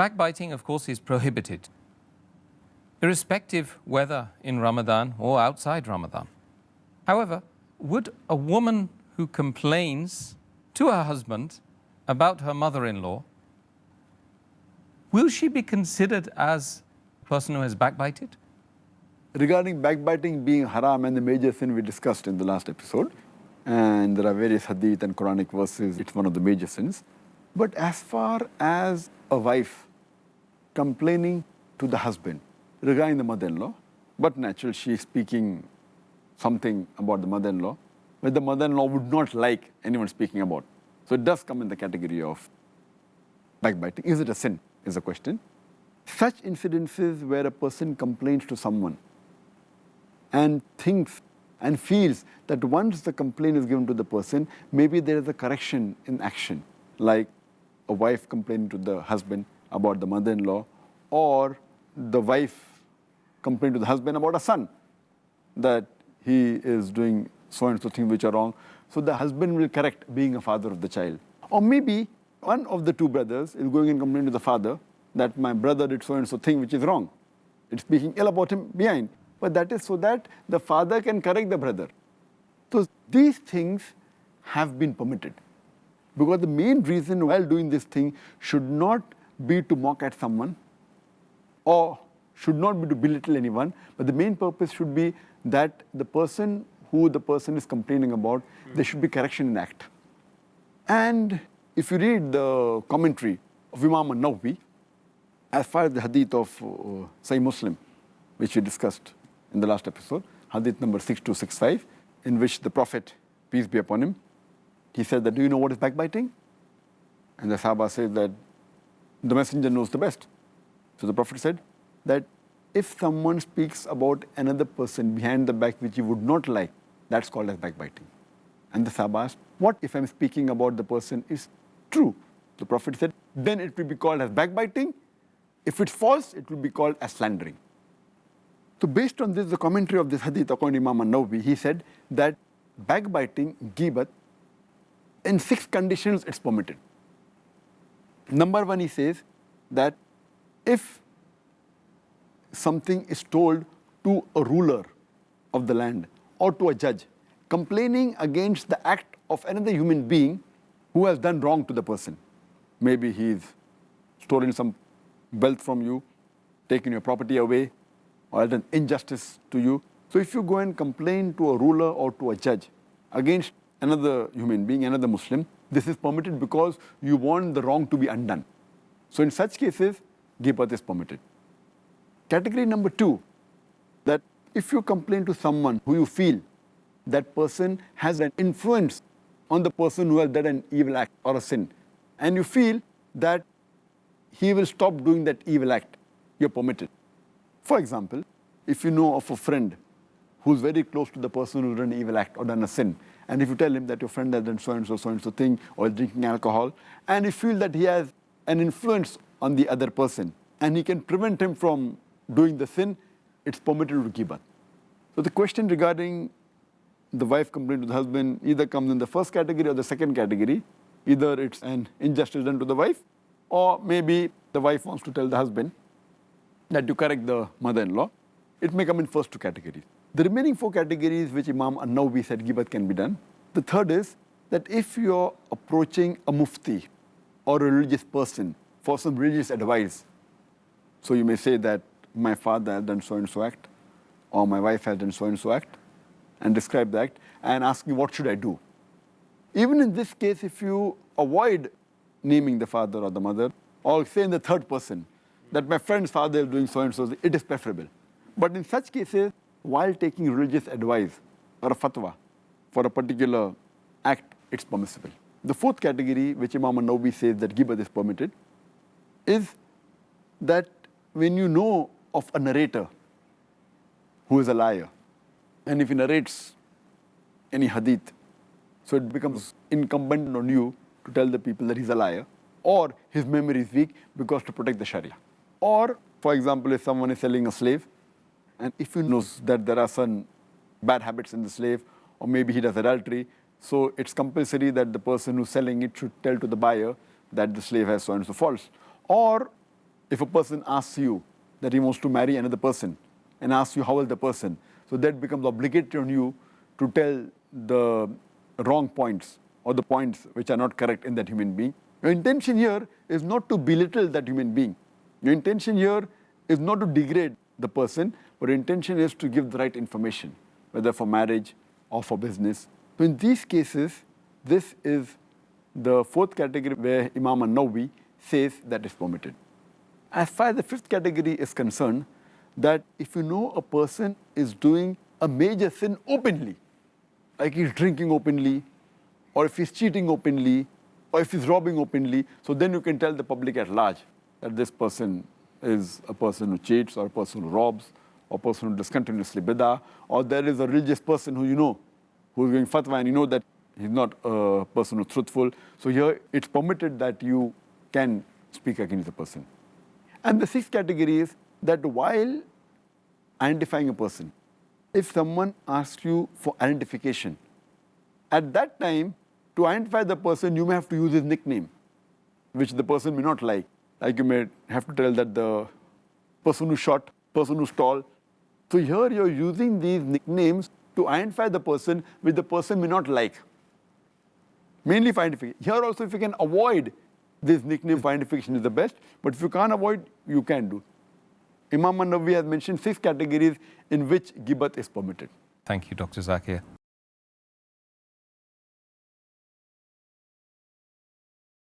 Backbiting, of course, is prohibited, irrespective whether in Ramadan or outside Ramadan. However, would a woman who complains to her husband about her mother-in-law, will she be considered as a person who has backbited? Regarding backbiting being haram and the major sin we discussed in the last episode, and there are various hadith and Quranic verses, it's one of the major sins. But as far as a wife complaining to the husband regarding the mother-in-law, but naturally she is speaking something about the mother-in-law, but the mother-in-law would not like anyone speaking about. So it does come in the category of backbiting. Is it a sin, is the question. Such incidences where a person complains to someone and thinks and feels that once the complaint is given to the person, maybe there is a correction in action, like a wife complaining to the husband about the mother-in-law, or the wife complaining to the husband about a son, that he is doing so and so things which are wrong. So the husband will correct, being a father of the child. Or maybe one of the two brothers is going and complaining to the father that my brother did so and so thing which is wrong. It's speaking ill about him behind. But that is so that the father can correct the brother. So these things have been permitted. Because the main reason while doing this thing should not be to mock at someone or should not be to belittle anyone, but the main purpose should be that the person who the person is complaining about, there should be correction in act. And if you read the commentary of Imam an-Nawawi, as far as the hadith of Sahih Muslim, which we discussed in the last episode, hadith number 6265, in which the Prophet, peace be upon him, he said that, do you know what is backbiting? And the Sahaba said that the messenger knows the best. So the Prophet said that if someone speaks about another person behind the back which he would not like, that's called as backbiting. And the Sahaba asked, what if I'm speaking about the person is true? The Prophet said, then it will be called as backbiting. If it's false, it will be called as slandering. So based on this, the commentary of this hadith, according to Imam an-Nawawi, he said that backbiting, ghibat, in 6 conditions it's permitted. Number 1, he says that if something is told to a ruler of the land or to a judge, complaining against the act of another human being who has done wrong to the person. Maybe he's stolen some wealth from you, taken your property away, or done injustice to you. So if you go and complain to a ruler or to a judge against another human being, another Muslim, this is permitted because you want the wrong to be undone. So in such cases, ghibat is permitted. Category number 2, that if you complain to someone who you feel that person has an influence on the person who has done an evil act or a sin, and you feel that he will stop doing that evil act, you're permitted. For example, if you know of a friend who's very close to the person who's done an evil act or done a sin, and if you tell him that your friend has done so and so thing, or is drinking alcohol, and you feel that he has an influence on the other person, and he can prevent him from doing the sin, it's permitted to ghibat. So the question regarding the wife complaining to the husband either comes in the first category or the second category. Either it's an injustice done to the wife, or maybe the wife wants to tell the husband that you correct the mother-in-law. It may come in first 2 categories. The remaining 4 categories which Imam an-Nawawi said ghibat can be done. The third is that if you're approaching a mufti or a religious person for some religious advice, so you may say that my father has done so and so act, or my wife has done so and so act, and describe the act, and ask me what should I do. Even in this case, if you avoid naming the father or the mother, or say in the third person that my friend's father is doing so and so, it is preferable. But in such cases, while taking religious advice or a fatwa for a particular act, it's permissible. The 4th category, which Imam an-Nawawi says that ghibat is permitted, is that when you know of a narrator who is a liar, and if he narrates any hadith, so it becomes incumbent on you to tell the people that he's a liar, or his memory is weak because to protect the Sharia. Or, for example, if someone is selling a slave, and if he knows that there are some bad habits in the slave, or maybe he does adultery, so it's compulsory that the person who's selling it should tell to the buyer that the slave has so and so faults. Or if a person asks you that he wants to marry another person and asks you how is the person, so that becomes obligatory on you to tell the wrong points or the points which are not correct in that human being. Your intention here is not to belittle that human being. Your intention here is not to degrade the person, but your intention is to give the right information, whether for marriage or for business. So in these cases, this is the fourth category where Imam an-Nawawi says that is permitted. As far as the fifth category is concerned, that if you know a person is doing a major sin openly, like he's drinking openly, or if he's cheating openly, or if he's robbing openly, so then you can tell the public at large that this person is a person who cheats, or a person who robs, or a person who does continuously bid'ah, or there is a religious person who you know, who is giving fatwa and you know that he's not a person who's truthful. So here it's permitted that you can speak against the person. And the sixth category is that while identifying a person, if someone asks you for identification, at that time, to identify the person, you may have to use his nickname, which the person may not like. Like you may have to tell that the person who shot, person who's tall. So here you're using these nicknames to identify the person which the person may not like. Mainly for identification. Here also, if you can avoid this nickname for identification is the best, but if you can't avoid, you can do. Imam an-Nawawi has mentioned 6 categories in which ghibat is permitted. Thank you, Dr. Zakir.